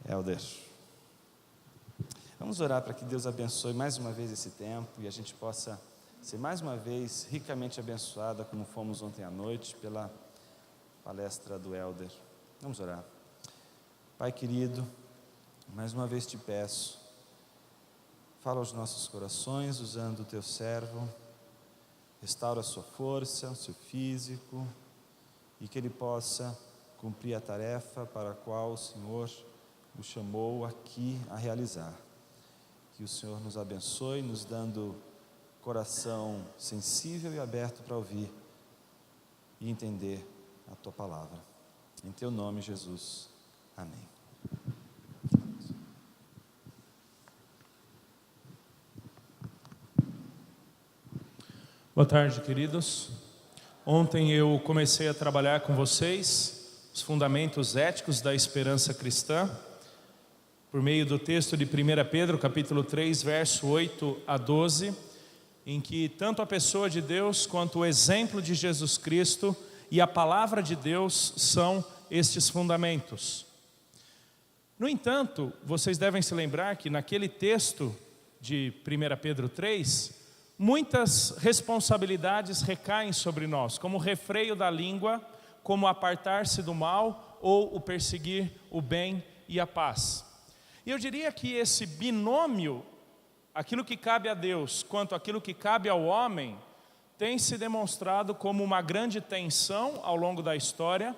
Helder. Vamos orar para que Deus abençoe mais uma vez esse tempo e a gente possa ser mais uma vez ricamente abençoada, como fomos ontem à noite, pela palestra do Helder. Vamos orar. Pai querido, mais uma vez te peço, fala aos nossos corações usando o teu servo, restaura a sua força, o seu físico, e que ele possa cumprir a tarefa para a qual o Senhor o chamou aqui a realizar. Que o Senhor nos abençoe, nos dando coração sensível e aberto para ouvir e entender a tua palavra. Em teu nome, Jesus. Amém. Boa tarde, queridos. Ontem eu comecei a trabalhar com vocês os fundamentos éticos da esperança cristã, por meio do texto de 1 Pedro, capítulo 3, verso 8 a 12, em que tanto a pessoa de Deus quanto o exemplo de Jesus Cristo e a palavra de Deus são estes fundamentos. No entanto, vocês devem se lembrar que naquele texto de 1 Pedro 3, muitas responsabilidades recaem sobre nós, como o refreio da língua, como apartar-se do mal ou o perseguir o bem e a paz. E eu diria que esse binômio, aquilo que cabe a Deus quanto aquilo que cabe ao homem, tem se demonstrado como uma grande tensão ao longo da história,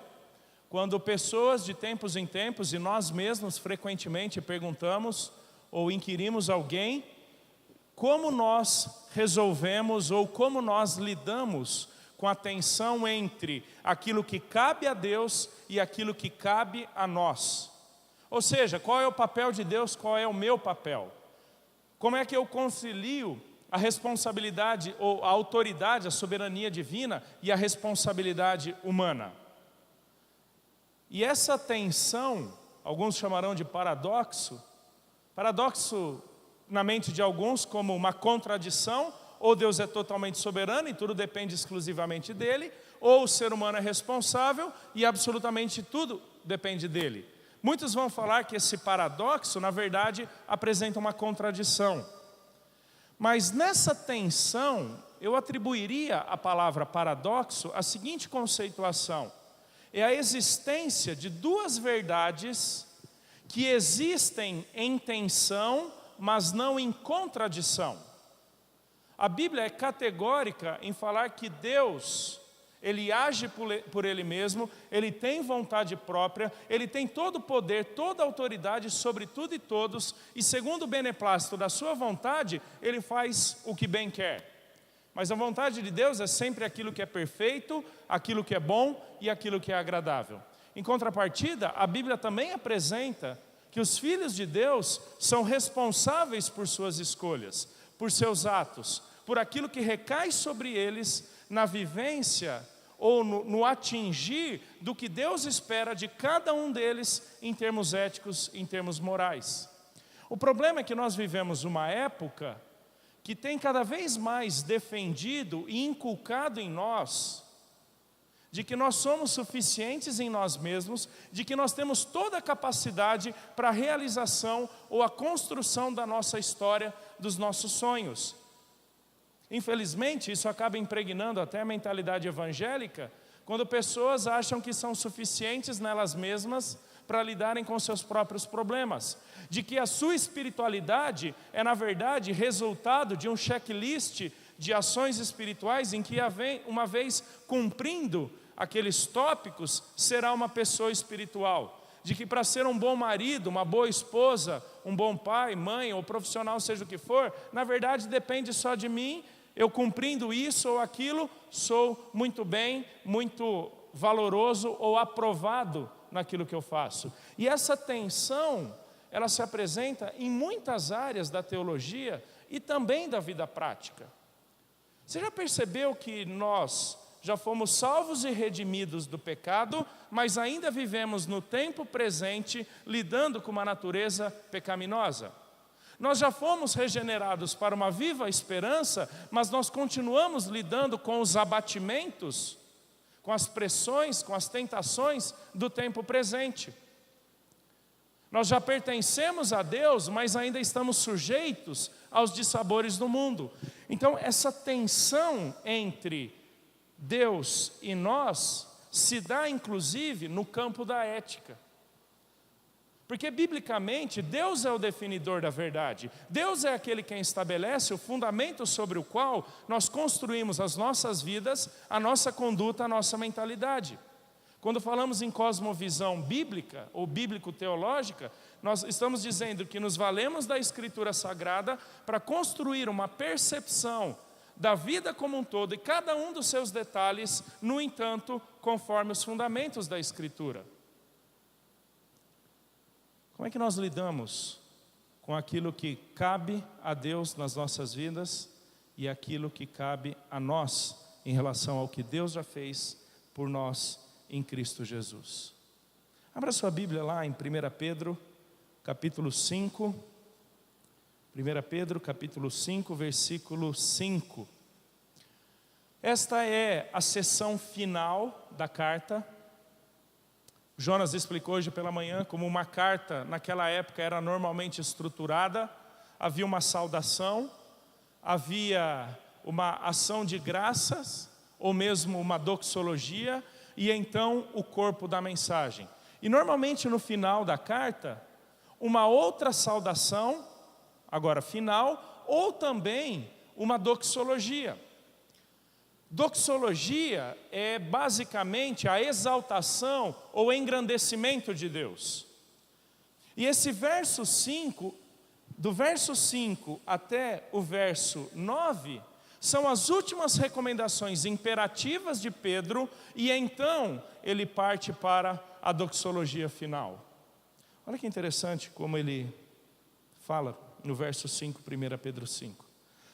quando pessoas de tempos em tempos, e nós mesmos frequentemente perguntamos ou inquirimos alguém, como nós resolvemos ou como nós lidamos com a tensão entre aquilo que cabe a Deus e aquilo que cabe a nós. Ou seja, qual é o papel de Deus, qual é o meu papel? Como é que eu concilio a responsabilidade ou a autoridade, a soberania divina e a responsabilidade humana? E essa tensão, alguns chamarão de paradoxo na mente de alguns como uma contradição, ou Deus é totalmente soberano e tudo depende exclusivamente dele, ou o ser humano é responsável e absolutamente tudo depende dele. Muitos vão falar que esse paradoxo, na verdade, apresenta uma contradição. Mas nessa tensão, eu atribuiria à palavra paradoxo a seguinte conceituação: é a existência de duas verdades que existem em tensão, mas não em contradição. A Bíblia é categórica em falar que Deus, Ele age por Ele mesmo, Ele tem vontade própria, Ele tem todo o poder, toda a autoridade sobre tudo e todos, e segundo o beneplácito da sua vontade, Ele faz o que bem quer. Mas a vontade de Deus é sempre aquilo que é perfeito, aquilo que é bom e aquilo que é agradável. Em contrapartida, a Bíblia também apresenta que os filhos de Deus são responsáveis por suas escolhas, por seus atos, por aquilo que recai sobre eles na vivência ou no atingir do que Deus espera de cada um deles em termos éticos, em termos morais. O problema é que nós vivemos uma época que tem cada vez mais defendido e inculcado em nós de que nós somos suficientes em nós mesmos, de que nós temos toda a capacidade para a realização ou a construção da nossa história, dos nossos sonhos. Infelizmente, isso acaba impregnando até a mentalidade evangélica, quando pessoas acham que são suficientes nelas mesmas para lidarem com seus próprios problemas, de que a sua espiritualidade é, na verdade, resultado de um checklist de ações espirituais em que, uma vez cumprindo aqueles tópicos, será uma pessoa espiritual. De que para ser um bom marido, uma boa esposa, um bom pai, mãe ou profissional, seja o que for, na verdade depende só de mim. Eu cumprindo isso ou aquilo, sou muito bem, muito valoroso ou aprovado naquilo que eu faço. E essa tensão, ela se apresenta em muitas áreas da teologia e também da vida prática. Você já percebeu que nós já fomos salvos e redimidos do pecado, mas ainda vivemos no tempo presente lidando com uma natureza pecaminosa? Nós já fomos regenerados para uma viva esperança, mas nós continuamos lidando com os abatimentos, com as pressões, com as tentações do tempo presente. Nós já pertencemos a Deus, mas ainda estamos sujeitos aos dissabores do mundo. Então, essa tensão entre Deus e nós se dá, inclusive, no campo da ética. Porque, biblicamente, Deus é o definidor da verdade. Deus é aquele quem estabelece o fundamento sobre o qual nós construímos as nossas vidas, a nossa conduta, a nossa mentalidade. Quando falamos em cosmovisão bíblica ou bíblico-teológica, nós estamos dizendo que nos valemos da Escritura Sagrada para construir uma percepção da vida como um todo e cada um dos seus detalhes, no entanto, conforme os fundamentos da Escritura. Como é que nós lidamos com aquilo que cabe a Deus nas nossas vidas e aquilo que cabe a nós em relação ao que Deus já fez por nós em Cristo Jesus? Abra sua Bíblia lá em 1 Pedro, capítulo 5. 1 Pedro, capítulo 5, versículo 5. Esta é a seção final da carta. Jonas explicou hoje pela manhã como uma carta naquela época era normalmente estruturada. Havia uma saudação, havia uma ação de graças, ou mesmo uma doxologia, e então o corpo da mensagem. E normalmente no final da carta, uma outra saudação, agora final, ou também uma doxologia. Doxologia é basicamente a exaltação ou engrandecimento de Deus. E esse verso 5, do verso 5 até o verso 9, são as últimas recomendações imperativas de Pedro, e então ele parte para a doxologia final. Olha que interessante como ele fala no verso 5, 1 Pedro 5.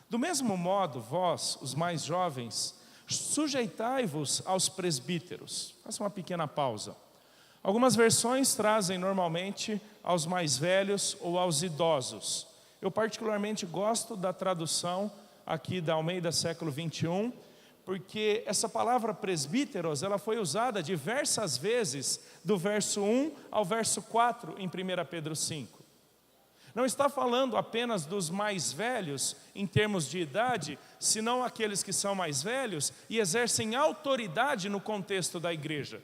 Do mesmo modo, vós, os mais jovens, sujeitai-vos aos presbíteros. Faça uma pequena pausa. Algumas versões trazem normalmente aos mais velhos ou aos idosos. Eu particularmente gosto da tradução aqui da Almeida século 21, porque essa palavra presbíteros, ela foi usada diversas vezes do verso 1 ao verso 4 em 1 Pedro 5. Não está falando apenas dos mais velhos em termos de idade, senão aqueles que são mais velhos e exercem autoridade no contexto da igreja.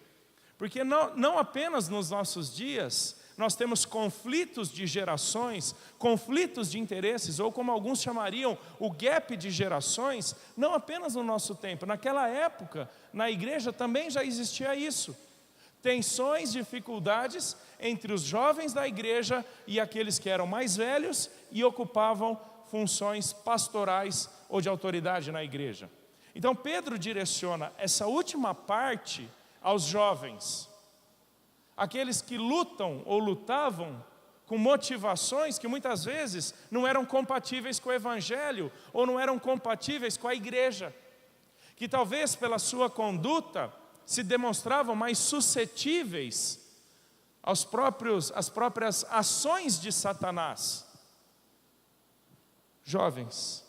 Porque não apenas nos nossos dias nós temos conflitos de gerações, conflitos de interesses, ou como alguns chamariam, o gap de gerações, não apenas no nosso tempo. Naquela época, na igreja também já existia isso. Tensões, dificuldades entre os jovens da igreja e aqueles que eram mais velhos e ocupavam funções pastorais ou de autoridade na igreja. Então Pedro direciona essa última parte aos jovens, aqueles que lutam ou lutavam com motivações que muitas vezes não eram compatíveis com o evangelho ou não eram compatíveis com a igreja, que talvez pela sua conduta se demonstravam mais suscetíveis às próprias ações de Satanás. Jovens,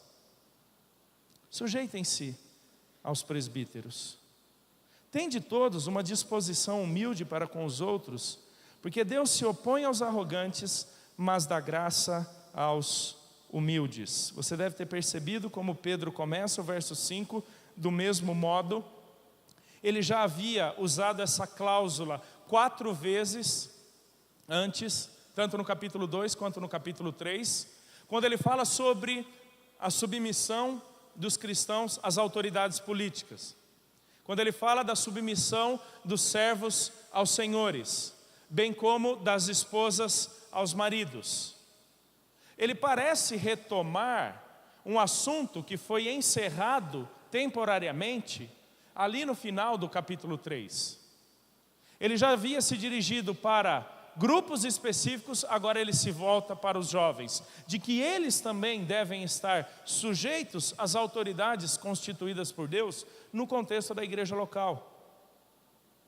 sujeitem-se aos presbíteros. Tende todos uma disposição humilde para com os outros, porque Deus se opõe aos arrogantes, mas dá graça aos humildes. Você deve ter percebido como Pedro começa o verso 5 do mesmo modo. Ele já havia usado essa cláusula 4 vezes antes, tanto no capítulo 2 quanto no capítulo 3, quando ele fala sobre a submissão dos cristãos às autoridades políticas. Quando ele fala da submissão dos servos aos senhores, bem como das esposas aos maridos. Ele parece retomar um assunto que foi encerrado temporariamente ali no final do capítulo 3. Ele já havia se dirigido para grupos específicos, agora ele se volta para os jovens, de que eles também devem estar sujeitos às autoridades constituídas por Deus no contexto da igreja local.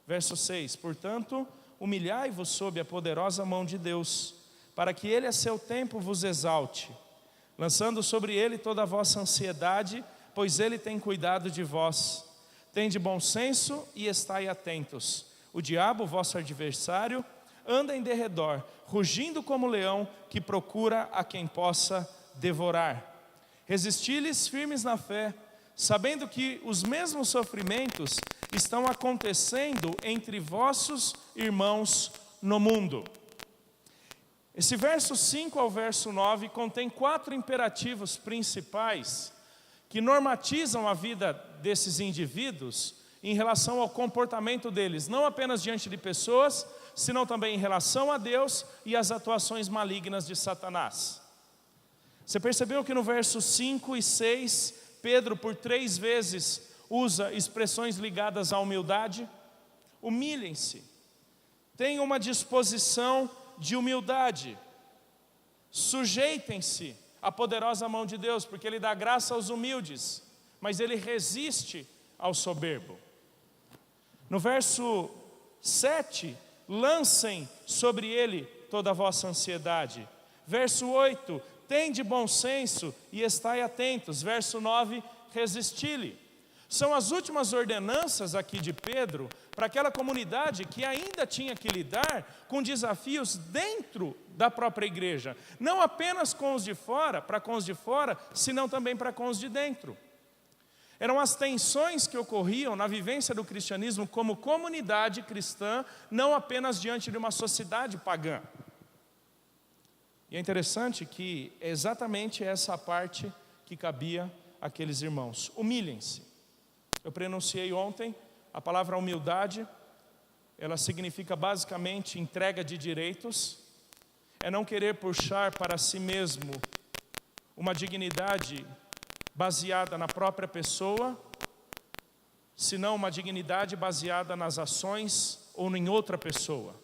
Verso 6, portanto, humilhai-vos sob a poderosa mão de Deus, para que ele a seu tempo vos exalte, lançando sobre ele toda a vossa ansiedade, pois ele tem cuidado de vós. Tende bom senso e estai atentos. O diabo, vosso adversário, anda em derredor, rugindo como leão que procura a quem possa devorar. Resisti-lhes firmes na fé, sabendo que os mesmos sofrimentos estão acontecendo entre vossos irmãos no mundo. Esse verso 5 ao verso 9 contém 4 imperativos principais que normatizam a vida desses indivíduos em relação ao comportamento deles, não apenas diante de pessoas, senão também em relação a Deus e às atuações malignas de Satanás. Você percebeu que no verso 5 e 6, Pedro por 3 vezes usa expressões ligadas à humildade? Humilhem-se, tenham uma disposição de humildade, sujeitem-se à poderosa mão de Deus, porque Ele dá graça aos humildes, mas Ele resiste ao soberbo. No verso 7, lancem sobre Ele toda a vossa ansiedade. Verso 8, tende bom senso e estai atentos. Verso 9, resisti-lhe. São as últimas ordenanças aqui de Pedro para aquela comunidade que ainda tinha que lidar com desafios dentro da própria igreja. Não apenas com os de fora, para com os de fora, senão também para com os de dentro. Eram as tensões que ocorriam na vivência do cristianismo como comunidade cristã, não apenas diante de uma sociedade pagã. E é interessante que é exatamente essa parte que cabia àqueles irmãos. Humilhem-se. Eu pronunciei ontem a palavra humildade, ela significa basicamente entrega de direitos, é não querer puxar para si mesmo uma dignidade baseada na própria pessoa, senão uma dignidade baseada nas ações ou em outra pessoa.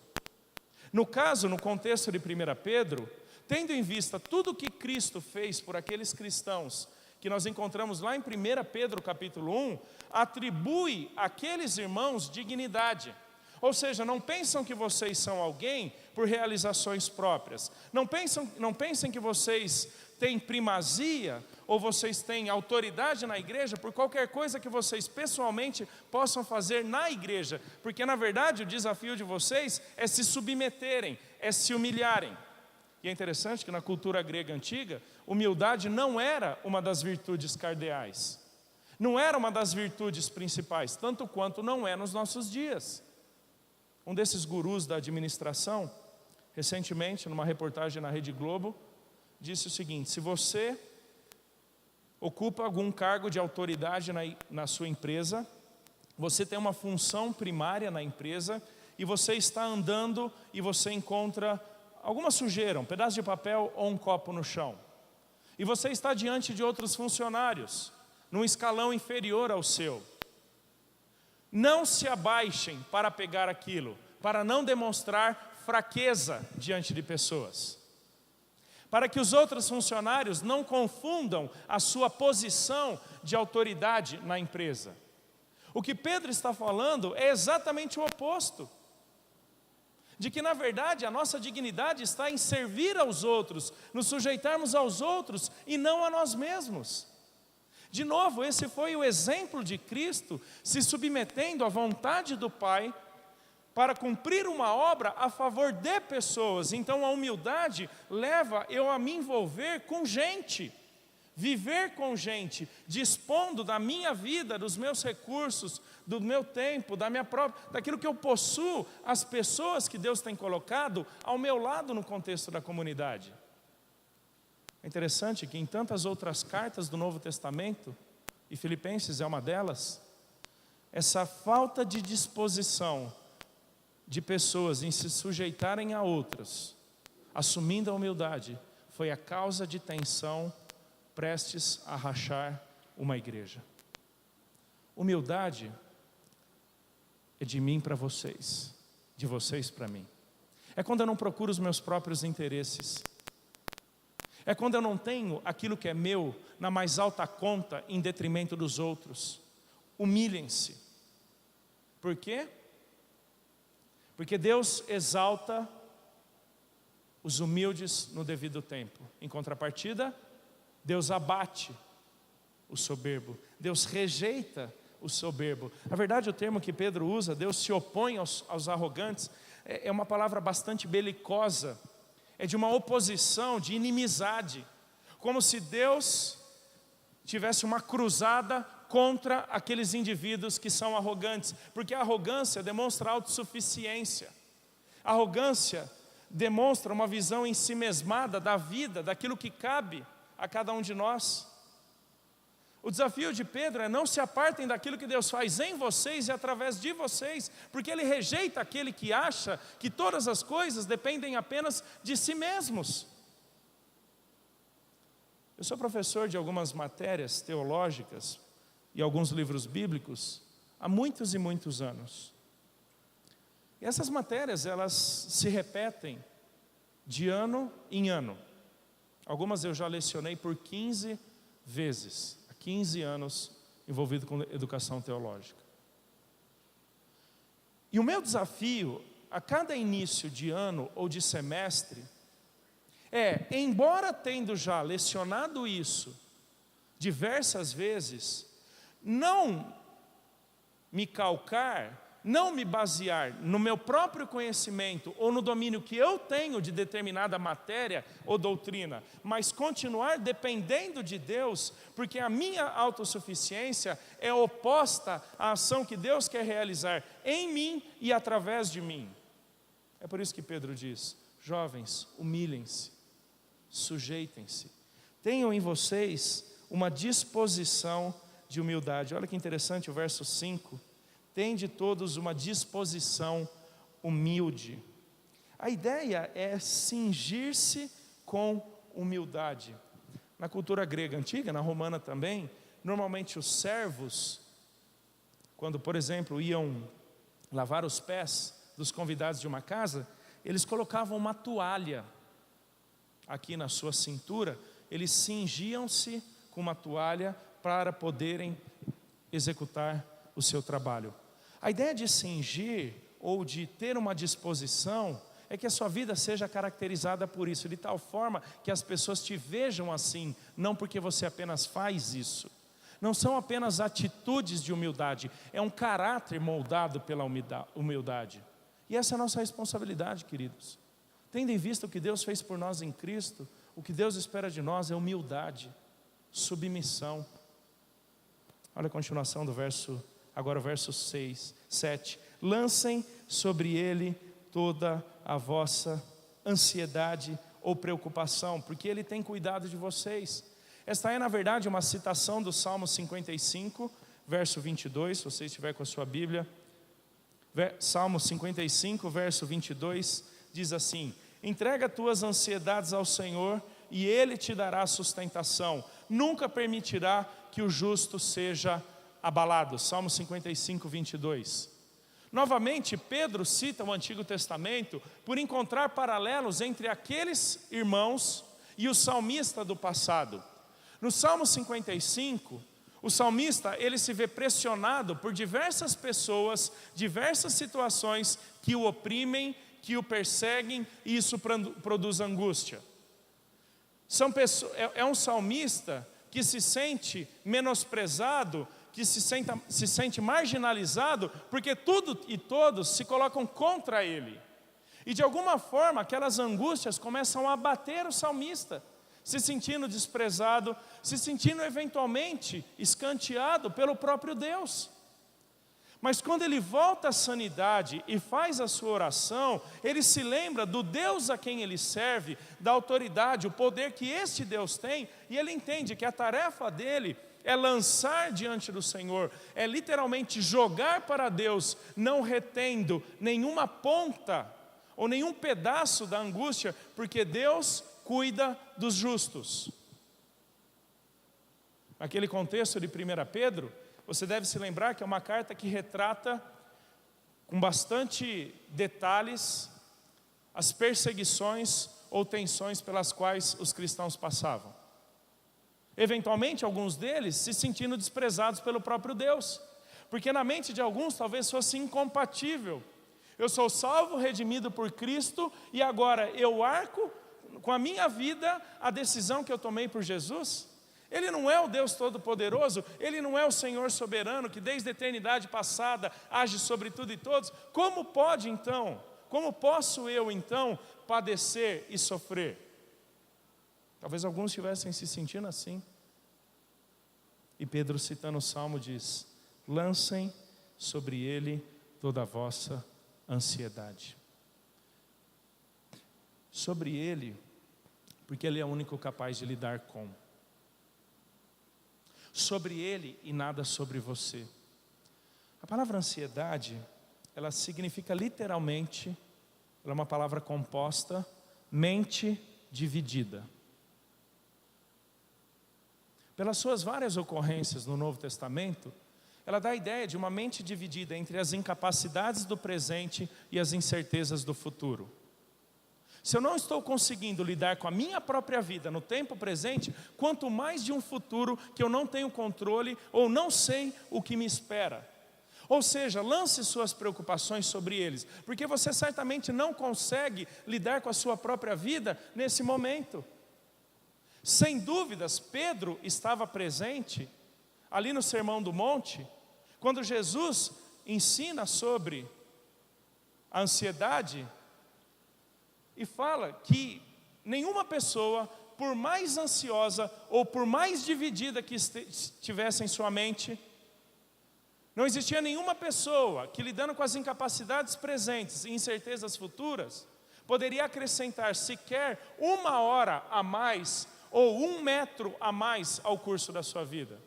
No caso, no contexto de 1 Pedro, tendo em vista tudo o que Cristo fez por aqueles cristãos que nós encontramos lá em 1 Pedro capítulo 1, atribui àqueles irmãos dignidade. Ou seja, não pensam que vocês são alguém por realizações próprias. Não pensem que vocês têm primazia ou vocês têm autoridade na igreja por qualquer coisa que vocês pessoalmente possam fazer na igreja. Porque na verdade o desafio de vocês é se submeterem, é se humilharem. E é interessante que na cultura grega antiga, humildade não era uma das virtudes cardeais. Não era uma das virtudes principais, tanto quanto não é nos nossos dias. Um desses gurus da administração, recentemente, numa reportagem na Rede Globo, disse o seguinte: se você ocupa algum cargo de autoridade na sua empresa, você tem uma função primária na empresa, e você está andando e você encontra alguma sujeira, um pedaço de papel ou um copo no chão. E você está diante de outros funcionários, num escalão inferior ao seu. Não se abaixem para pegar aquilo, para não demonstrar fraqueza diante de pessoas. Para que os outros funcionários não confundam a sua posição de autoridade na empresa. O que Pedro está falando é exatamente o oposto. De que na verdade a nossa dignidade está em servir aos outros, nos sujeitarmos aos outros e não a nós mesmos. De novo, esse foi o exemplo de Cristo se submetendo à vontade do Pai para cumprir uma obra a favor de pessoas. Então a humildade leva eu a me envolver com gente, viver com gente, dispondo da minha vida, dos meus recursos, do meu tempo, daquilo que eu possuo, as pessoas que Deus tem colocado ao meu lado no contexto da comunidade. É interessante que em tantas outras cartas do Novo Testamento, e Filipenses é uma delas, essa falta de disposição de pessoas em se sujeitarem a outras, assumindo a humildade, foi a causa de tensão prestes a rachar uma igreja. Humildade é de mim para vocês, de vocês para mim. É quando eu não procuro os meus próprios interesses. É quando eu não tenho aquilo que é meu na mais alta conta em detrimento dos outros. Humilhem-se. Por quê? Porque Deus exalta os humildes no devido tempo. Em contrapartida, Deus abate o soberbo. Deus rejeita o soberbo. Na verdade, o termo que Pedro usa, Deus se opõe aos arrogantes, é uma palavra bastante belicosa, é de uma oposição, de inimizade, como se Deus tivesse uma cruzada contra aqueles indivíduos que são arrogantes, porque a arrogância demonstra autossuficiência, a arrogância demonstra uma visão ensimesmada da vida, daquilo que cabe a cada um de nós. O desafio de Pedro é: não se apartem daquilo que Deus faz em vocês e através de vocês, porque ele rejeita aquele que acha que todas as coisas dependem apenas de si mesmos. Eu sou professor de algumas matérias teológicas e alguns livros bíblicos há muitos e muitos anos. E essas matérias, elas se repetem de ano em ano. Algumas eu já lecionei por 15 vezes, há 15 anos envolvido com educação teológica. E o meu desafio, a cada início de ano ou de semestre, embora tendo já lecionado isso diversas vezes, não me calcar, não me basear no meu próprio conhecimento ou no domínio que eu tenho de determinada matéria ou doutrina, mas continuar dependendo de Deus, porque a minha autossuficiência é oposta à ação que Deus quer realizar em mim e através de mim. É por isso que Pedro diz: jovens, humilhem-se, sujeitem-se, tenham em vocês uma disposição de humildade. Olha que interessante o verso 5, tende todos uma disposição humilde. A ideia é cingir-se com humildade. Na cultura grega antiga, na romana também, normalmente os servos, quando por exemplo iam lavar os pés dos convidados de uma casa, eles colocavam uma toalha aqui na sua cintura, eles cingiam-se com uma toalha para poderem executar o seu trabalho. A ideia de cingir ou de ter uma disposição é que a sua vida seja caracterizada por isso, de tal forma que as pessoas te vejam assim, não porque você apenas faz isso. Não são apenas atitudes de humildade, é um caráter moldado pela humildade. E essa é a nossa responsabilidade, queridos. Tendo em vista o que Deus fez por nós em Cristo, o que Deus espera de nós é humildade, submissão. Olha a continuação do verso, agora o verso 7. Lancem sobre ele toda a vossa ansiedade ou preocupação, porque ele tem cuidado de vocês. Esta é na verdade uma citação do Salmo 55, verso 22, se você estiver com a sua Bíblia. Salmo 55, verso 22, diz assim: entrega tuas ansiedades ao Senhor e Ele te dará sustentação, nunca permitirá que o justo seja abalado. Salmo 55, 22. Novamente, Pedro cita o Antigo Testamento por encontrar paralelos entre aqueles irmãos e o salmista do passado. No Salmo 55, o salmista, ele se vê pressionado por diversas pessoas, diversas situações que o oprimem, que o perseguem, e isso produz angústia. É um salmista que se sente menosprezado, que se sente marginalizado, porque tudo e todos se colocam contra ele. E de alguma forma, aquelas angústias começam a abater o salmista, se sentindo desprezado, se sentindo eventualmente escanteado pelo próprio Deus. Mas quando ele volta à sanidade e faz a sua oração, ele se lembra do Deus a quem ele serve, da autoridade, o poder que este Deus tem, e ele entende que a tarefa dele é lançar diante do Senhor, é literalmente jogar para Deus, não retendo nenhuma ponta ou nenhum pedaço da angústia, porque Deus cuida dos justos. Naquele contexto de 1 Pedro, você deve se lembrar que é uma carta que retrata com bastante detalhes as perseguições ou tensões pelas quais os cristãos passavam. Eventualmente, alguns deles se sentindo desprezados pelo próprio Deus, porque na mente de alguns talvez fosse incompatível. Eu sou salvo, redimido por Cristo, e agora eu arco com a minha vida a decisão que eu tomei por Jesus. Ele não é o Deus Todo-Poderoso, Ele não é o Senhor soberano que desde a eternidade passada age sobre tudo e todos. Como pode então, Como posso eu então padecer e sofrer? Talvez alguns estivessem se sentindo assim. E Pedro, citando o Salmo, diz: lancem sobre ele toda a vossa ansiedade. Sobre ele, porque ele é o único capaz de lidar com. Sobre ele e nada sobre você. A palavra ansiedade, ela significa literalmente, ela é uma palavra composta, mente dividida. Pelas suas várias ocorrências no Novo Testamento, ela dá a ideia de uma mente dividida entre as incapacidades do presente e as incertezas do futuro. Se eu não estou conseguindo lidar com a minha própria vida no tempo presente, quanto mais de um futuro que eu não tenho controle ou não sei o que me espera. Ou seja, lance suas preocupações sobre eles, porque você certamente não consegue lidar com a sua própria vida nesse momento. Sem dúvidas, Pedro estava presente ali no Sermão do Monte, quando Jesus ensina sobre a ansiedade e fala que nenhuma pessoa, por mais ansiosa ou por mais dividida que estivesse em sua mente, não existia nenhuma pessoa que, lidando com as incapacidades presentes e incertezas futuras, poderia acrescentar sequer 1 hora a mais ou 1 metro a mais ao curso da sua vida.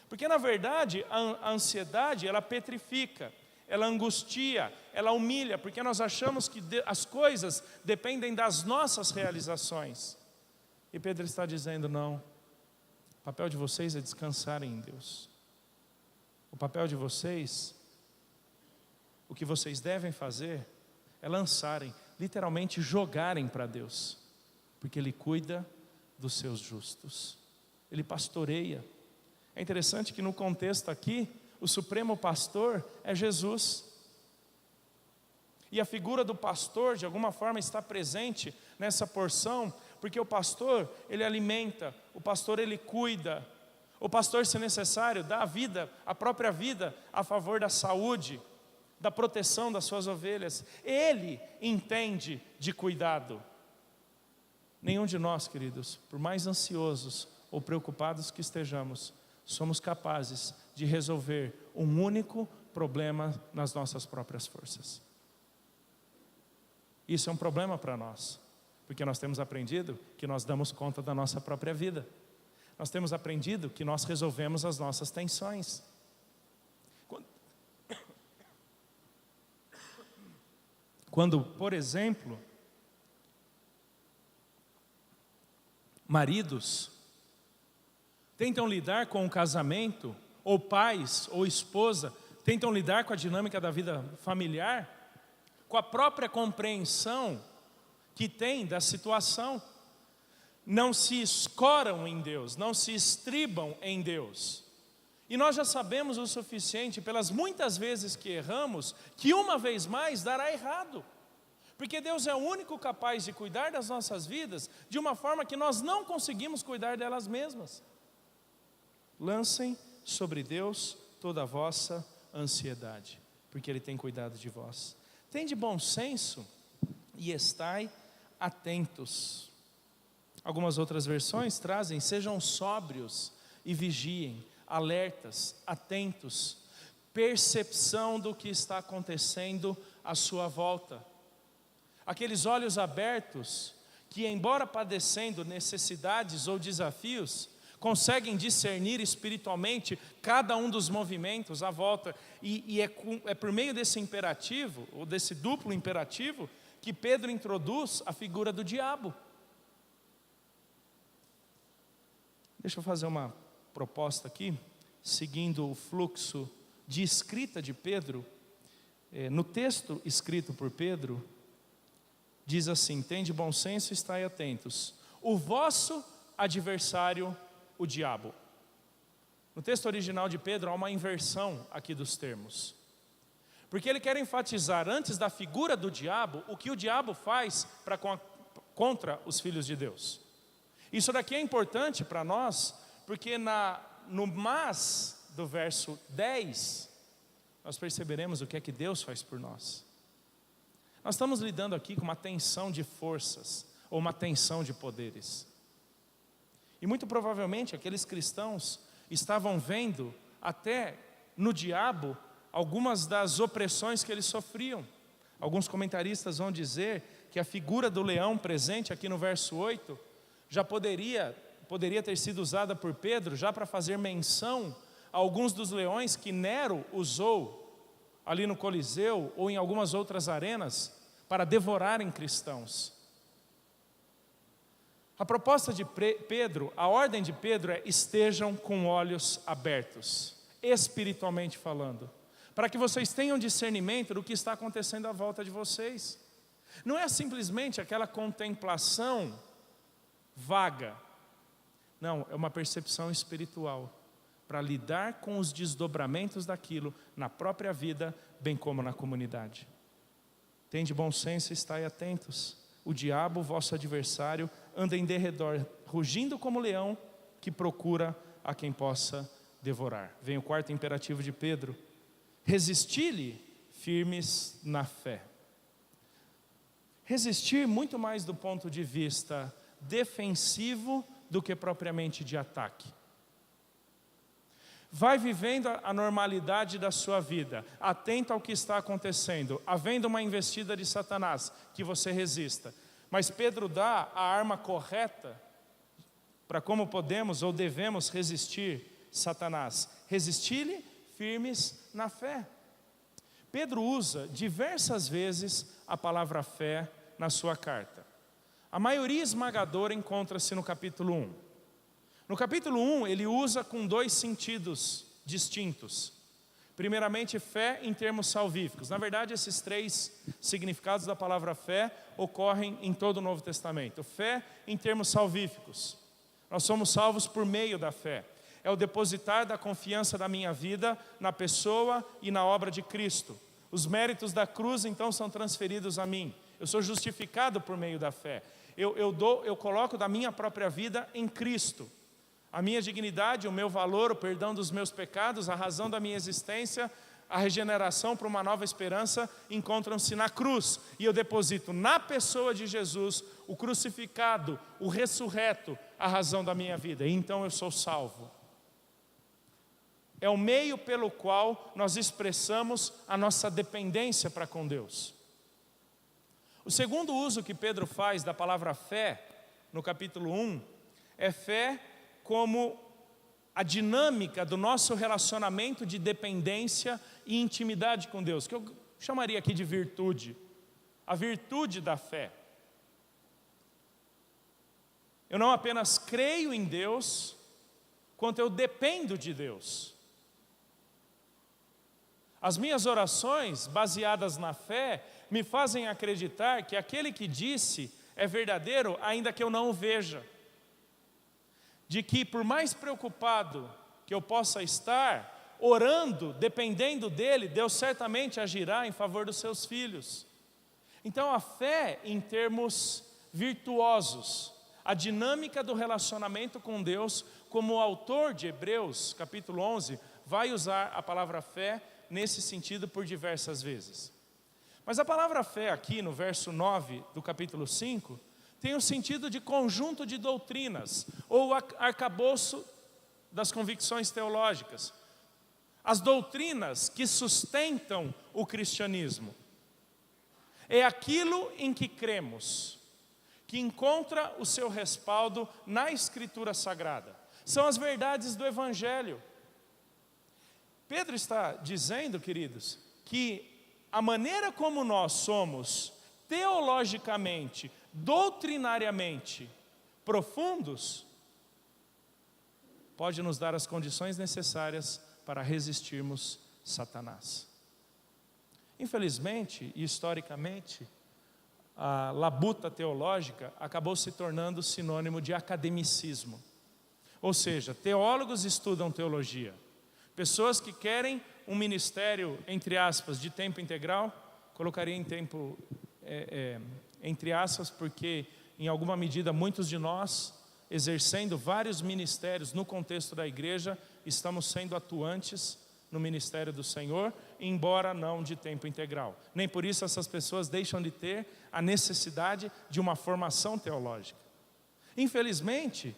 Porque na verdade a ansiedade, ela petrifica, ela angustia, ela humilha, porque nós achamos que as coisas dependem das nossas realizações. E Pedro está dizendo: não, o papel de vocês é descansarem em Deus. O papel de vocês, o que vocês devem fazer é lançarem, literalmente jogarem para Deus, porque Ele cuida dos seus justos, Ele pastoreia. É interessante que no contexto aqui, o supremo pastor é Jesus. E a figura do pastor, de alguma forma, está presente nessa porção, porque o pastor, ele alimenta, o pastor, ele cuida. O pastor, se necessário, dá a vida, a própria vida, a favor da saúde, da proteção das suas ovelhas. Ele entende de cuidado. Nenhum de nós, queridos, por mais ansiosos ou preocupados que estejamos, somos capazes de resolver um único problema nas nossas próprias forças. Isso é um problema para nós, porque nós temos aprendido que nós damos conta da nossa própria vida. Nós temos aprendido que nós resolvemos as nossas tensões. Quando, por exemplo, maridos tentam lidar com o casamento, ou pais, ou esposa, tentam lidar com a dinâmica da vida familiar, com a própria compreensão que tem da situação, não se escoram em Deus, não se estribam em Deus. E nós já sabemos o suficiente, pelas muitas vezes que erramos, que uma vez mais dará errado. Porque Deus é o único capaz de cuidar das nossas vidas de uma forma que nós não conseguimos cuidar delas mesmas. Lancem sobre Deus toda a vossa ansiedade, porque Ele tem cuidado de vós. Tende bom senso e estai atentos. Algumas outras versões trazem: sejam sóbrios e vigiem, alertas, atentos, percepção do que está acontecendo à sua volta. Aqueles olhos abertos que, embora padecendo necessidades ou desafios, conseguem discernir espiritualmente cada um dos movimentos à volta. E é por meio desse imperativo, ou desse duplo imperativo, que Pedro introduz a figura do diabo. Deixa eu fazer uma proposta aqui, seguindo o fluxo de escrita de Pedro. No texto escrito por Pedro, diz assim: tende bom senso e estai atentos. O vosso adversário, o diabo. No texto original de Pedro há uma inversão aqui dos termos. Porque ele quer enfatizar antes da figura do diabo, o que o diabo faz contra os filhos de Deus. Isso daqui é importante para nós, porque no mas do verso 10, nós perceberemos o que é que Deus faz por nós. Nós estamos lidando aqui com uma tensão de forças, ou uma tensão de poderes. E muito provavelmente aqueles cristãos estavam vendo até no diabo algumas das opressões que eles sofriam. Alguns comentaristas vão dizer que a figura do leão presente aqui no verso 8 já poderia ter sido usada por Pedro já para fazer menção a alguns dos leões que Nero usou ali no Coliseu ou em algumas outras arenas para devorarem cristãos. A proposta de Pedro, a ordem de Pedro é: estejam com olhos abertos, espiritualmente falando, para que vocês tenham discernimento do que está acontecendo à volta de vocês. Não é simplesmente aquela contemplação vaga, não, é uma percepção espiritual, para lidar com os desdobramentos daquilo na própria vida, bem como na comunidade. Tende bom senso e estai atentos. O diabo, vosso adversário, anda em derredor, rugindo como leão, que procura a quem possa devorar. Vem o quarto imperativo de Pedro: resisti-lhe firmes na fé. Resistir muito mais do ponto de vista defensivo do que propriamente de ataque. Vai vivendo a normalidade da sua vida, atento ao que está acontecendo, havendo uma investida de Satanás, que você resista. Mas Pedro dá a arma correta para como podemos ou devemos resistir Satanás. Resistir-lhe firmes na fé. Pedro usa diversas vezes a palavra fé na sua carta. A maioria esmagadora encontra-se no capítulo 1. No capítulo 1, ele usa com dois sentidos distintos. Primeiramente, fé em termos salvíficos. Na verdade, esses três significados da palavra fé ocorrem em todo o Novo Testamento. Fé em termos salvíficos. Nós somos salvos por meio da fé. É o depositar da confiança da minha vida na pessoa e na obra de Cristo. Os méritos da cruz, então, são transferidos a mim. Eu sou justificado por meio da fé. Eu coloco da minha própria vida em Cristo. A minha dignidade, o meu valor, o perdão dos meus pecados, a razão da minha existência, a regeneração para uma nova esperança encontram-se na cruz. E eu deposito na pessoa de Jesus, o crucificado, o ressurreto, a razão da minha vida. E então eu sou salvo. É o meio pelo qual nós expressamos a nossa dependência para com Deus. O segundo uso que Pedro faz da palavra fé, no capítulo 1, é fé como a dinâmica do nosso relacionamento de dependência e intimidade com Deus, que eu chamaria aqui de virtude, a virtude da fé. Eu não apenas creio em Deus, quanto eu dependo de Deus. As minhas orações, baseadas na fé, me fazem acreditar que aquele que disse é verdadeiro, ainda que eu não o veja. De que por mais preocupado que eu possa estar, orando, dependendo dele, Deus certamente agirá em favor dos seus filhos. Então a fé em termos virtuosos, a dinâmica do relacionamento com Deus, como o autor de Hebreus, capítulo 11, vai usar a palavra fé nesse sentido por diversas vezes. Mas a palavra fé aqui no verso 9 do capítulo 5, tem o sentido de conjunto de doutrinas, ou arcabouço das convicções teológicas. As doutrinas que sustentam o cristianismo. É aquilo em que cremos, que encontra o seu respaldo na Escritura Sagrada. São as verdades do Evangelho. Pedro está dizendo, queridos, que a maneira como nós somos teologicamente, doutrinariamente profundos, pode nos dar as condições necessárias para resistirmos Satanás. Infelizmente e historicamente, a labuta teológica acabou se tornando sinônimo de academicismo. Ou seja, teólogos estudam teologia. Pessoas que querem um ministério, entre aspas, de tempo integral, colocaria em tempo, entre aspas, porque em alguma medida muitos de nós, exercendo vários ministérios no contexto da igreja, estamos sendo atuantes no ministério do Senhor, embora não de tempo integral. Nem por isso essas pessoas deixam de ter a necessidade de uma formação teológica. Infelizmente,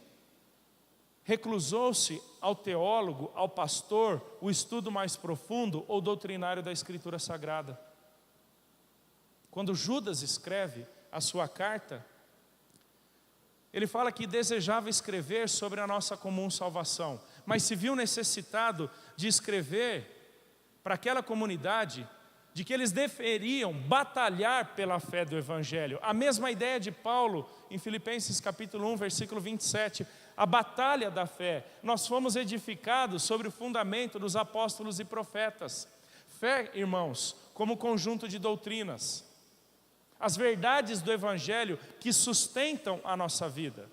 reclusou-se ao teólogo, ao pastor, o estudo mais profundo ou doutrinário da Escritura Sagrada. Quando Judas escreve a sua carta, ele fala que desejava escrever sobre a nossa comum salvação, mas se viu necessitado de escrever para aquela comunidade de que eles deveriam batalhar pela fé do Evangelho. A mesma ideia de Paulo em Filipenses capítulo 1, versículo 27, a batalha da fé. Nós fomos edificados sobre o fundamento dos apóstolos e profetas. Fé, irmãos, como conjunto de doutrinas. As verdades do Evangelho que sustentam a nossa vida.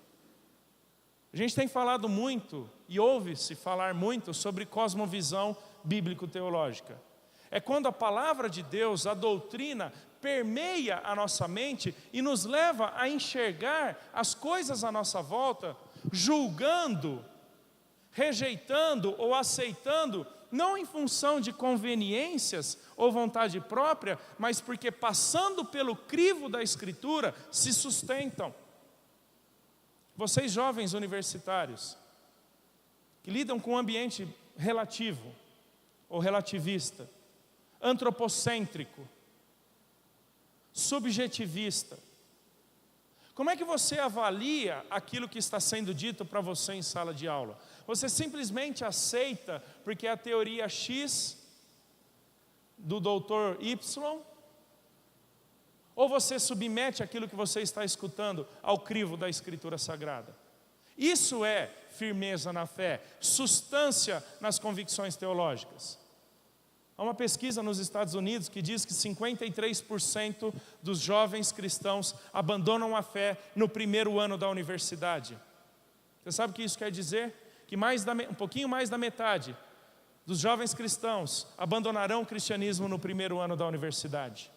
A gente tem falado muito, e ouve-se falar muito, sobre cosmovisão bíblico-teológica. É quando a palavra de Deus, a doutrina, permeia a nossa mente e nos leva a enxergar as coisas à nossa volta, julgando, rejeitando ou aceitando, não em função de conveniências ou vontade própria, mas porque passando pelo crivo da Escritura se sustentam. Vocês jovens universitários, que lidam com um ambiente relativo ou relativista, antropocêntrico, subjetivista, como é que você avalia aquilo que está sendo dito para você em sala de aula? Você simplesmente aceita porque é a teoria X do doutor Y? Ou você submete aquilo que você está escutando ao crivo da Escritura Sagrada? Isso é firmeza na fé, substância nas convicções teológicas. Há uma pesquisa nos Estados Unidos que diz que 53% dos jovens cristãos abandonam a fé no primeiro ano da universidade. Você sabe o que isso quer dizer? Que um pouquinho mais da metade dos jovens cristãos abandonarão o cristianismo no primeiro ano da universidade.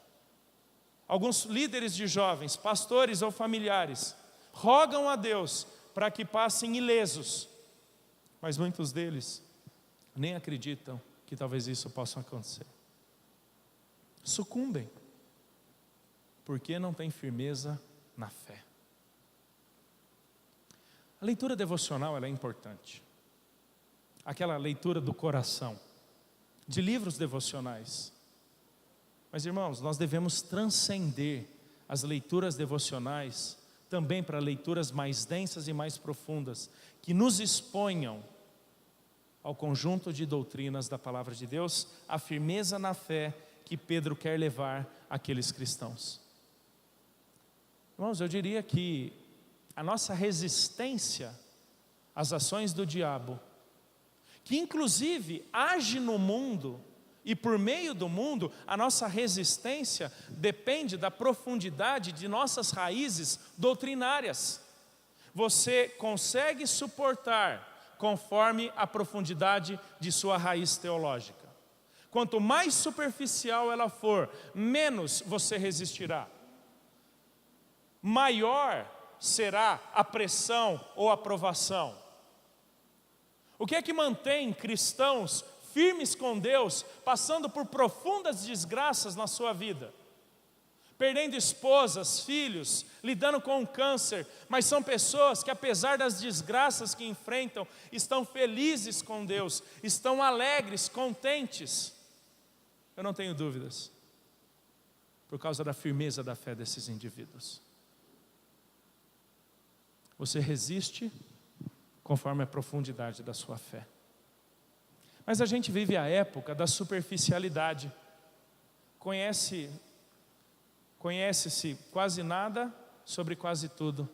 Alguns líderes de jovens, pastores ou familiares, rogam a Deus para que passem ilesos, mas muitos deles nem acreditam que talvez isso possa acontecer. Sucumbem, porque não tem firmeza na fé. A leitura devocional ela é importante. Aquela leitura do coração, de livros devocionais. Mas irmãos, nós devemos transcender as leituras devocionais também para leituras mais densas e mais profundas, que nos exponham ao conjunto de doutrinas da palavra de Deus, a firmeza na fé que Pedro quer levar àqueles cristãos. Irmãos, eu diria que a nossa resistência às ações do diabo, que inclusive age no mundo e por meio do mundo, a nossa resistência depende da profundidade de nossas raízes doutrinárias. Você consegue suportar conforme a profundidade de sua raiz teológica. Quanto mais superficial ela for, menos você resistirá. Maior será a pressão ou a provação. O que é que mantém cristãos firmes com Deus, passando por profundas desgraças na sua vida? Perdendo esposas, filhos, lidando com o câncer, mas são pessoas que apesar das desgraças que enfrentam, estão felizes com Deus, estão alegres, contentes. Eu não tenho dúvidas, por causa da firmeza da fé desses indivíduos. Você resiste conforme a profundidade da sua fé. Mas a gente vive a época da superficialidade. Conhece-se quase nada sobre quase tudo.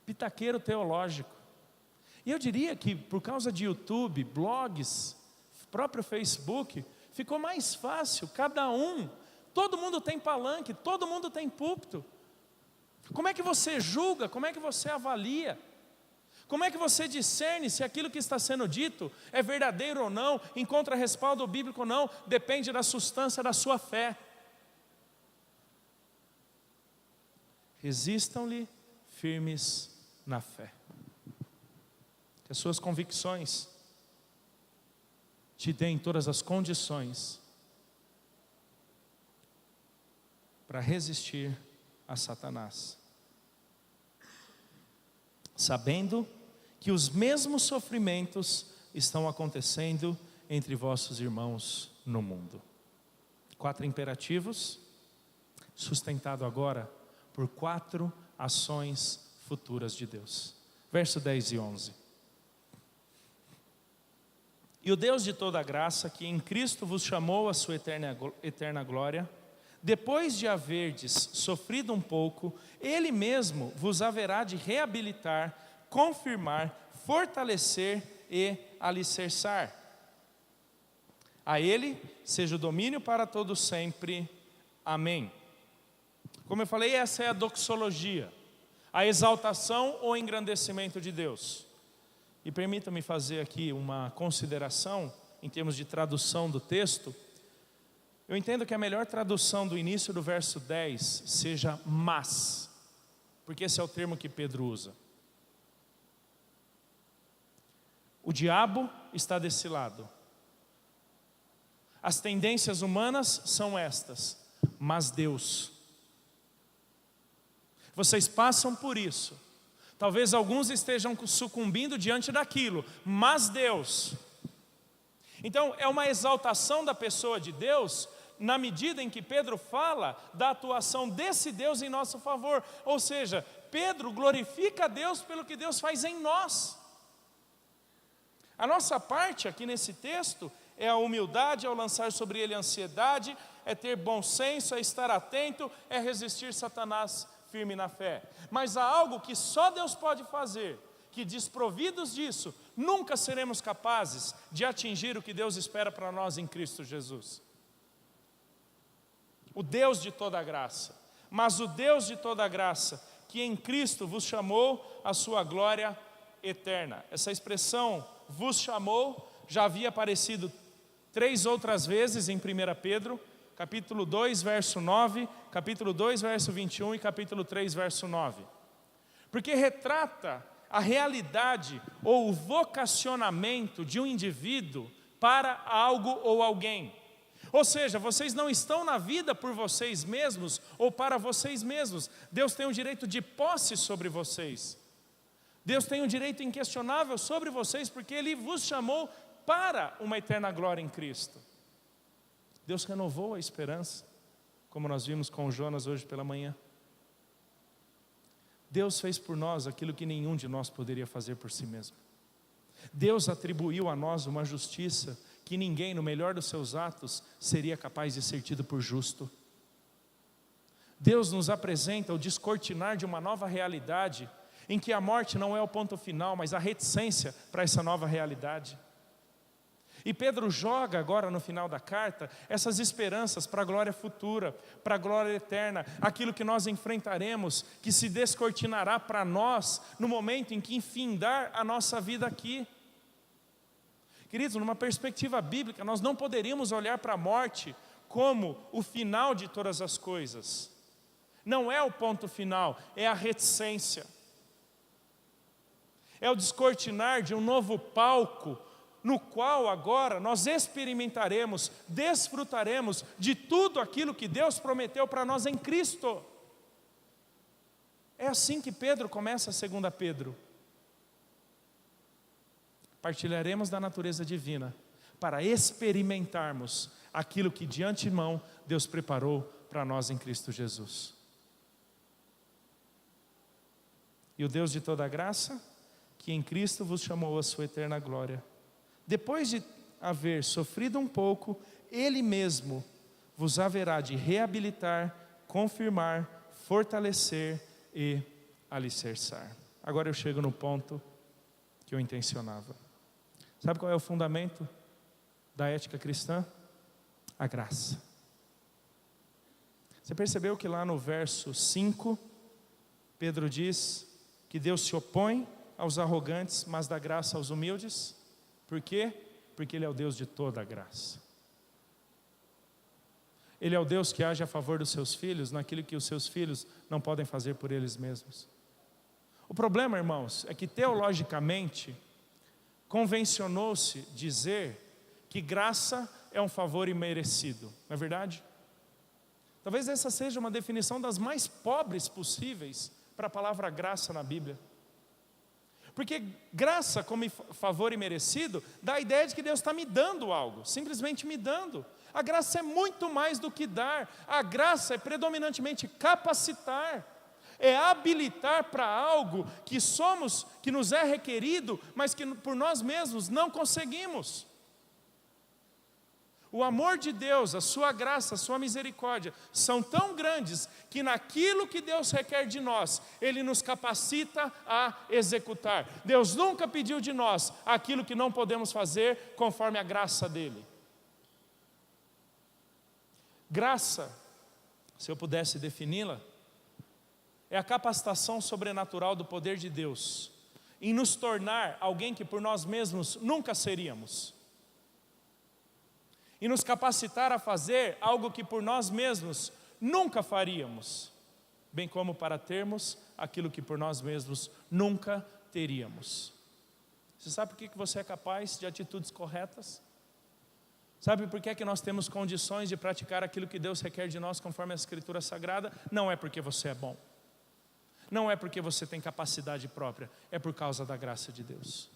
Pitaqueiro teológico. E eu diria que por causa de YouTube, blogs, próprio Facebook, ficou mais fácil, todo mundo tem palanque, todo mundo tem púlpito. Como é que você julga? Como é que você avalia? Como é que você discerne se aquilo que está sendo dito é verdadeiro ou não, encontra respaldo bíblico ou não? Depende da substância da sua fé. Resistam-lhe firmes na fé. Que as suas convicções te deem todas as condições para resistir a Satanás, sabendo que os mesmos sofrimentos estão acontecendo entre vossos irmãos no mundo. 4 imperativos, sustentado agora por 4 ações futuras de Deus. Verso 10 e 11. E o Deus de toda graça, que em Cristo vos chamou à sua eterna glória, depois de haverdes sofrido um pouco, Ele mesmo vos haverá de reabilitar, confirmar, fortalecer e alicerçar. A Ele seja o domínio para todos sempre. Amém. Como eu falei, essa é a doxologia, a exaltação ou engrandecimento de Deus. E permita-me fazer aqui uma consideração em termos de tradução do texto. Eu entendo que a melhor tradução do início do verso 10 seja mas, porque esse é o termo que Pedro usa. O diabo está desse lado. As tendências humanas são estas, mas Deus. Vocês passam por isso. Talvez alguns estejam sucumbindo diante daquilo, mas Deus. Então é uma exaltação da pessoa de Deus, na medida em que Pedro fala da atuação desse Deus em nosso favor. Ou seja, Pedro glorifica a Deus pelo que Deus faz em nós. A nossa parte aqui nesse texto é a humildade, é o lançar sobre ele a ansiedade, é ter bom senso, é estar atento, é resistir Satanás firme na fé. Mas há algo que só Deus pode fazer, que desprovidos disso, nunca seremos capazes de atingir o que Deus espera para nós em Cristo Jesus. O Deus de toda graça, mas o Deus de toda graça, que em Cristo vos chamou à sua glória eterna. Essa expressão, vos chamou, já havia aparecido 3 outras vezes em 1 Pedro, capítulo 2, verso 9, capítulo 2, verso 21 e capítulo 3, verso 9. Porque retrata a realidade ou o vocacionamento de um indivíduo para algo ou alguém. Ou seja, vocês não estão na vida por vocês mesmos ou para vocês mesmos. Deus tem um direito de posse sobre vocês. Deus tem um direito inquestionável sobre vocês, porque Ele vos chamou para uma eterna glória em Cristo. Deus renovou a esperança, como nós vimos com Jonas hoje pela manhã. Deus fez por nós aquilo que nenhum de nós poderia fazer por si mesmo. Deus atribuiu a nós uma justiça que ninguém, no melhor dos seus atos, seria capaz de ser tido por justo. Deus nos apresenta o descortinar de uma nova realidade, em que a morte não é o ponto final, mas a reticência para essa nova realidade. E Pedro joga agora no final da carta essas esperanças para a glória futura, para a glória eterna, aquilo que nós enfrentaremos, que se descortinará para nós no momento em que findar a nossa vida aqui. Queridos, numa perspectiva bíblica, nós não poderíamos olhar para a morte como o final de todas as coisas. Não é o ponto final, é a reticência. É o descortinar de um novo palco, no qual agora nós experimentaremos, desfrutaremos de tudo aquilo que Deus prometeu para nós em Cristo. É assim que Pedro começa a 2 Pedro. Partilharemos da natureza divina, para experimentarmos aquilo que de antemão Deus preparou para nós em Cristo Jesus. E o Deus de toda graça, que em Cristo vos chamou à sua eterna glória, depois de haver sofrido um pouco, Ele mesmo vos haverá de reabilitar, confirmar, fortalecer e alicerçar. Agora eu chego no ponto que eu intencionava. Sabe qual é o fundamento da ética cristã? A graça. Você percebeu que lá no verso 5, Pedro diz que Deus se opõe aos arrogantes, mas dá graça aos humildes? Por quê? Porque Ele é o Deus de toda a graça. Ele é o Deus que age a favor dos seus filhos, naquilo que os seus filhos não podem fazer por eles mesmos. O problema, irmãos, é que teologicamente convencionou-se dizer que graça é um favor imerecido, não é verdade? Talvez essa seja uma definição das mais pobres possíveis para a palavra graça na Bíblia. Porque graça como favor imerecido dá a ideia de que Deus está me dando algo, simplesmente me dando. A graça é muito mais do que dar, a graça é predominantemente capacitar, é habilitar para algo que somos, que nos é requerido, mas que por nós mesmos não conseguimos. O amor de Deus, a sua graça, a sua misericórdia são tão grandes que naquilo que Deus requer de nós, Ele nos capacita a executar. Deus nunca pediu de nós aquilo que não podemos fazer conforme a graça dEle. Graça, se eu pudesse defini-la, é a capacitação sobrenatural do poder de Deus em nos tornar alguém que por nós mesmos nunca seríamos. E nos capacitar a fazer algo que por nós mesmos nunca faríamos, bem como para termos aquilo que por nós mesmos nunca teríamos. Você sabe por que você é capaz de atitudes corretas? Sabe por que é que nós temos condições de praticar aquilo que Deus requer de nós conforme a Escritura Sagrada? Não é porque você é bom, não é porque você tem capacidade própria, é por causa da graça de Deus.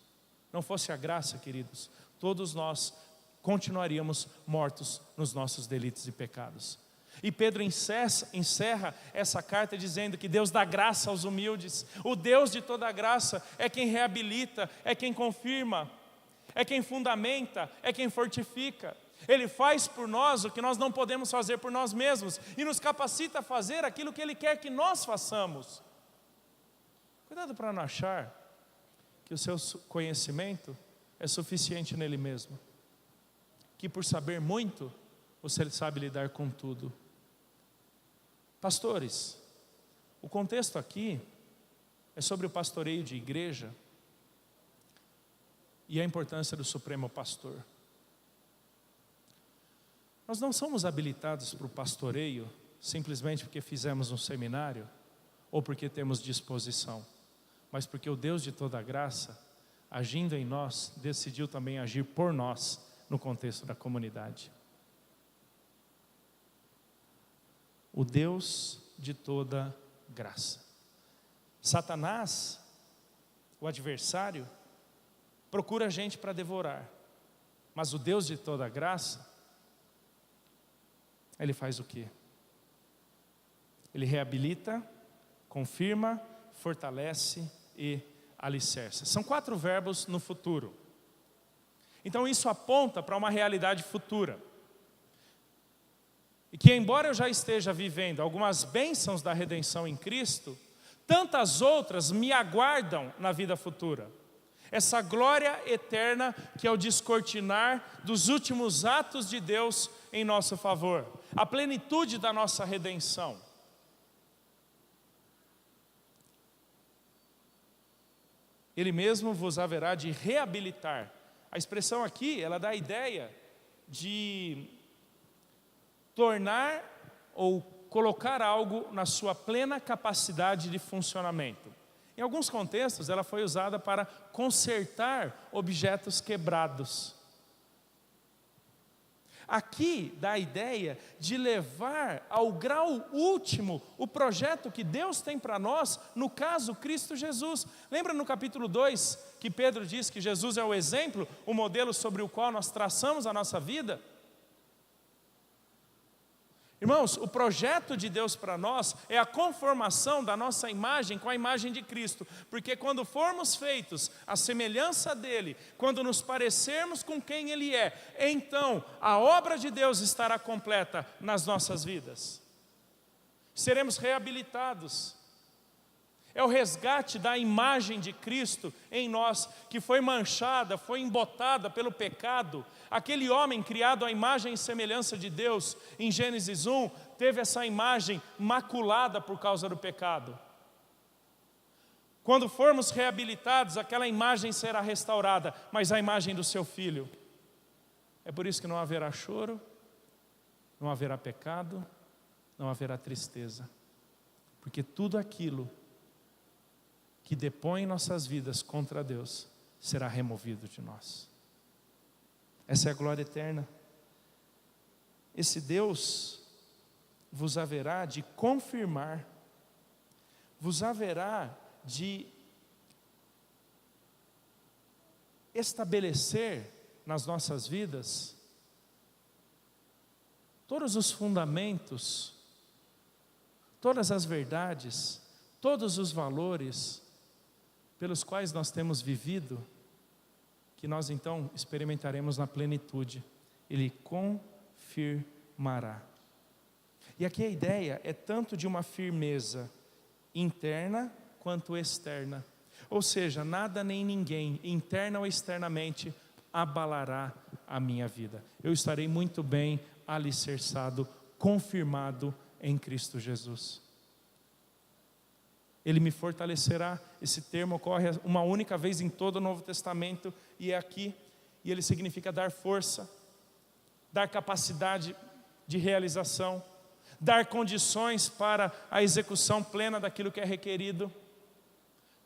Não fosse a graça, queridos, todos nós continuaríamos mortos nos nossos delitos e pecados. E Pedro encerra essa carta dizendo que Deus dá graça aos humildes. O Deus de toda graça é quem reabilita, é quem confirma, é quem fundamenta, é quem fortifica. Ele faz por nós o que nós não podemos fazer por nós mesmos e nos capacita a fazer aquilo que Ele quer que nós façamos. Cuidado para não achar que o seu conhecimento é suficiente nele mesmo, que por saber muito, você sabe lidar com tudo. Pastores, o contexto aqui é sobre o pastoreio de igreja e a importância do Supremo Pastor. Nós não somos habilitados para o pastoreio simplesmente porque fizemos um seminário ou porque temos disposição, mas porque o Deus de toda graça, agindo em nós, decidiu também agir por nós no contexto da comunidade. O Deus de toda graça. Satanás, o adversário, procura a gente para devorar, mas o Deus de toda graça, Ele faz o quê? Ele reabilita, confirma, fortalece e alicerça. São 4 verbos no futuro. Então isso aponta para uma realidade futura. E que embora eu já esteja vivendo algumas bênçãos da redenção em Cristo, tantas outras me aguardam na vida futura. Essa glória eterna que é o descortinar dos últimos atos de Deus em nosso favor. A plenitude da nossa redenção. Ele mesmo vos haverá de reabilitar. A expressão aqui, ela dá a ideia de tornar ou colocar algo na sua plena capacidade de funcionamento. Em alguns contextos, ela foi usada para consertar objetos quebrados. Aqui dá a ideia de levar ao grau último o projeto que Deus tem para nós, no caso, Cristo Jesus. Lembra no capítulo 2 que Pedro diz que Jesus é o exemplo, o modelo sobre o qual nós traçamos a nossa vida? Irmãos, o projeto de Deus para nós é a conformação da nossa imagem com a imagem de Cristo, porque quando formos feitos à semelhança dEle, quando nos parecermos com quem Ele é, então a obra de Deus estará completa nas nossas vidas. Seremos reabilitados. É o resgate da imagem de Cristo em nós, que foi manchada, foi embotada pelo pecado. Aquele homem criado à imagem e semelhança de Deus, em Gênesis 1, teve essa imagem maculada por causa do pecado. Quando formos reabilitados, aquela imagem será restaurada, mas a imagem do seu Filho. É por isso que não haverá choro, não haverá pecado, não haverá tristeza. Porque tudo aquilo que depõe nossas vidas contra Deus será removido de nós. Essa é a glória eterna. Esse Deus vos haverá de confirmar, vos haverá de estabelecer nas nossas vidas todos os fundamentos, todas as verdades, todos os valores pelos quais nós temos vivido, que nós então experimentaremos na plenitude. Ele confirmará. E aqui a ideia é tanto de uma firmeza interna quanto externa. Ou seja, nada nem ninguém, interna ou externamente, abalará a minha vida. Eu estarei muito bem alicerçado, confirmado em Cristo Jesus. Ele me fortalecerá. Esse termo ocorre uma única vez em todo o Novo Testamento e é aqui. E ele significa dar força, dar capacidade de realização, dar condições para a execução plena daquilo que é requerido.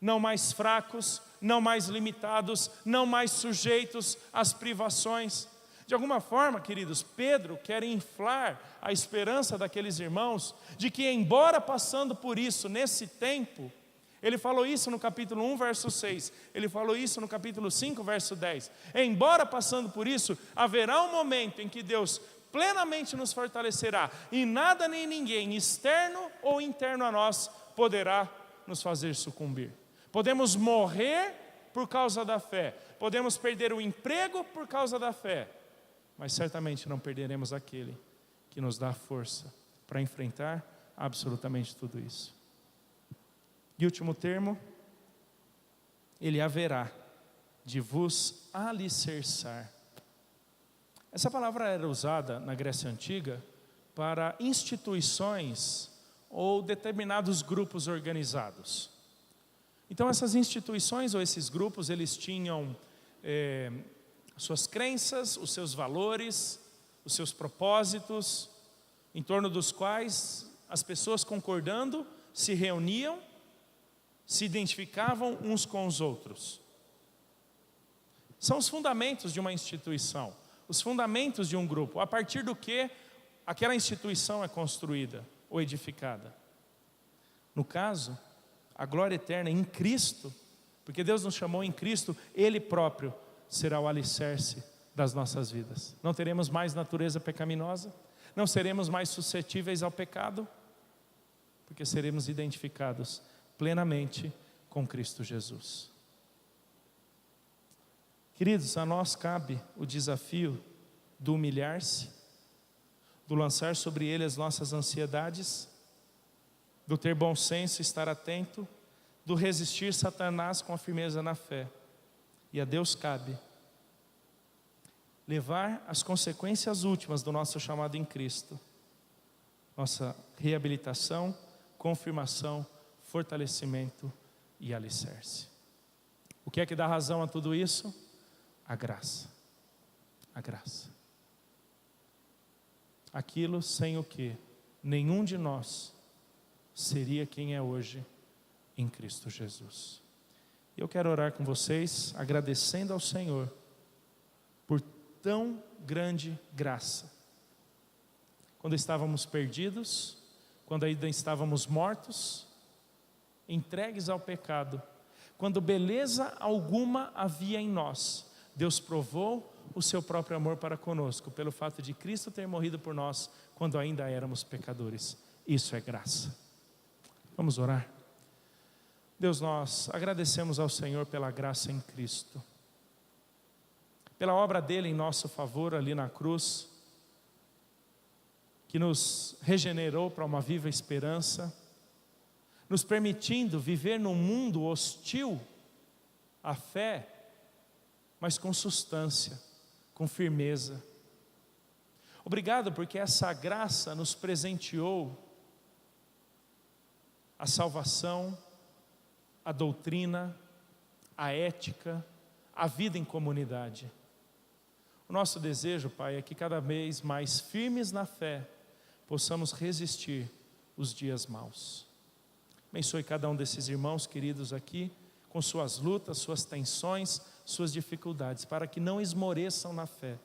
Não mais fracos, não mais limitados, não mais sujeitos às privações. De alguma forma, queridos, Pedro quer inflar a esperança daqueles irmãos de que, embora passando por isso nesse tempo, ele falou isso no capítulo 1, verso 6, ele falou isso no capítulo 5, verso 10, embora passando por isso, haverá um momento em que Deus plenamente nos fortalecerá, e nada nem ninguém, externo ou interno a nós, poderá nos fazer sucumbir. Podemos morrer por causa da fé, podemos perder o emprego por causa da fé, mas certamente não perderemos aquele que nos dá força para enfrentar absolutamente tudo isso. E último termo, ele haverá de vos alicerçar. Essa palavra era usada na Grécia Antiga para instituições ou determinados grupos organizados. Então essas instituições ou esses grupos, eles tinham suas crenças, os seus valores, os seus propósitos, em torno dos quais as pessoas concordando se reuniam, se identificavam uns com os outros. São os fundamentos de uma instituição, os fundamentos de um grupo, a partir do que aquela instituição é construída ou edificada. No caso, a glória eterna em Cristo, porque Deus nos chamou em Cristo, Ele próprio será o alicerce das nossas vidas. Não teremos mais natureza pecaminosa, não seremos mais suscetíveis ao pecado, porque seremos identificados plenamente com Cristo Jesus. Queridos, a nós cabe o desafio do humilhar-se, do lançar sobre Ele as nossas ansiedades, do ter bom senso, estar atento, do resistir Satanás com a firmeza na fé. E a Deus cabe levar as consequências últimas do nosso chamado em Cristo, nossa reabilitação, confirmação, fortalecimento e alicerce. O que é que dá razão a tudo isso? A graça. A graça. Aquilo sem o que nenhum de nós seria quem é hoje em Cristo Jesus. Eu quero orar com vocês, agradecendo ao Senhor por tão grande graça. Quando estávamos perdidos, quando ainda estávamos mortos, entregues ao pecado, quando beleza alguma havia em nós, Deus provou o seu próprio amor para conosco, pelo fato de Cristo ter morrido por nós, quando ainda éramos pecadores. Isso é graça. Vamos orar? Deus, nós agradecemos ao Senhor pela graça em Cristo, pela obra dele em nosso favor ali na cruz, que nos regenerou para uma viva esperança, nos permitindo viver num mundo hostil à fé, mas com substância, com firmeza. Obrigado porque essa graça nos presenteou a salvação, a doutrina, a ética, a vida em comunidade. O nosso desejo, Pai, é que cada vez mais firmes na fé, possamos resistir os dias maus. Abençoe cada um desses irmãos queridos aqui, com suas lutas, suas tensões, suas dificuldades, para que não esmoreçam na fé,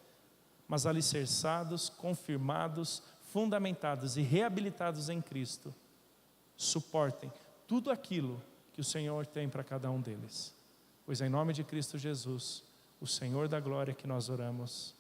mas alicerçados, confirmados, fundamentados e reabilitados em Cristo, suportem tudo aquilo que o Senhor tem para cada um deles. Pois em nome de Cristo Jesus, o Senhor da glória, que nós oramos.